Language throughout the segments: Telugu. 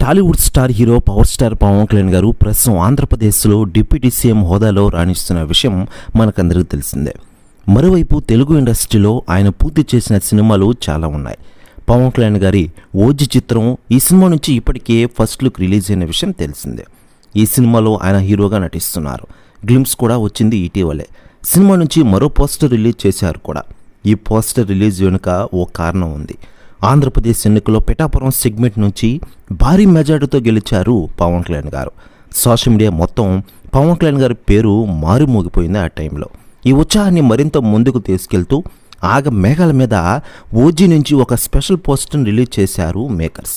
Tollywood star hero power star Pavan Kalyan garu ప్రస్తుతం ఆంధ్రప్రదేశ్లో డిప్యూటీ సీఎం హోదాలో రాణిస్తున్న విషయం మనకందరికీ తెలిసిందే. మరోవైపు తెలుగు ఇండస్ట్రీలో ఆయన పూర్తి చేసిన సినిమాలు చాలా ఉన్నాయి. పవన్ కళ్యాణ్ గారి ఓజీ చిత్రం ఈ సినిమా నుంచి ఇప్పటికే ఫస్ట్ లుక్ రిలీజ్ అయిన విషయం తెలిసిందే. ఈ సినిమాలో ఆయన హీరోగా నటిస్తున్నారు. గ్లిమ్స్ కూడా వచ్చింది ఇటీవలే. సినిమా నుంచి మరో పోస్టర్ రిలీజ్ చేశారు కూడా. ఈ పోస్టర్ రిలీజ్ వెనుక ఓ కారణం ఉంది. ఆంధ్రప్రదేశ్ ఎన్నికల్లో పిఠాపురం సెగ్మెంట్ నుంచి భారీ మెజార్టీతో గెలిచారు పవన్ కళ్యాణ్ గారు. సోషల్ మీడియా మొత్తం పవన్ కళ్యాణ్ గారి పేరు మారుమోగిపోయింది ఆ టైంలో. ఈ ఉత్సాహాన్ని మరింత ముందుకు తీసుకెళ్తూ మేఘాల మీద ఓజీ నుంచి ఒక స్పెషల్ పోస్టర్ని రిలీజ్ చేశారు మేకర్స్.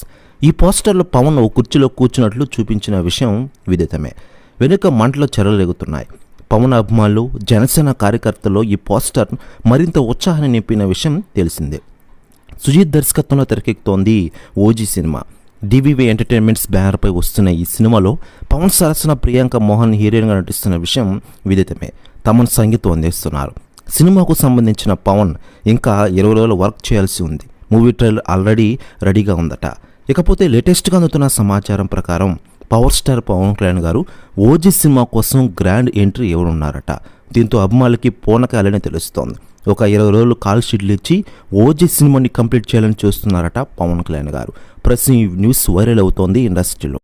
ఈ పోస్టర్లో పవన్ ఓ కుర్చీలో కూర్చున్నట్లు చూపించిన విషయం విదితమే. వెనుక మంటలో చెరలేగుతున్నాయి. పవన్ అభిమానులు, జనసేన కార్యకర్తల్లో ఈ పోస్టర్ మరింత ఉత్సాహాన్ని నింపిన విషయం తెలిసిందే. సుజీత్ దర్శకత్వంలో తెరకెక్కుతోంది ఓజీ సినిమా. డివివి ఎంటర్టైన్మెంట్స్ బ్యానర్పై వస్తున్న ఈ సినిమాలో పవన్ సరసన ప్రియాంక మోహన్ హీరోయిన్గా నటిస్తున్న విషయం విదితమే. తమన్ సంగీతం అందిస్తున్నారు. సినిమాకు సంబంధించిన పవన్ ఇంకా 20 రోజులు వర్క్ చేయాల్సి ఉంది. మూవీ ట్రైలర్ ఆల్రెడీ రెడీగా ఉందట. ఇకపోతే లేటెస్ట్గా అందుతున్న సమాచారం ప్రకారం పవర్ స్టార్ పవన్ కళ్యాణ్ గారు ఓజీ సినిమా కోసం గ్రాండ్ ఎంట్రీ ఇవ్వనున్నారట. దీంతో అభిమానులకి పూనకాలని తెలుస్తోంది. ఒక 20 రోజులు కాల్ షీట్లు ఇచ్చి ఓజీ సినిమాని కంప్లీట్ చేయాలని చూస్తున్నారట పవన్ కళ్యాణ్ గారు. ప్రస్తుతం ఈ న్యూస్ వైరల్ అవుతోంది ఇండస్ట్రీలో.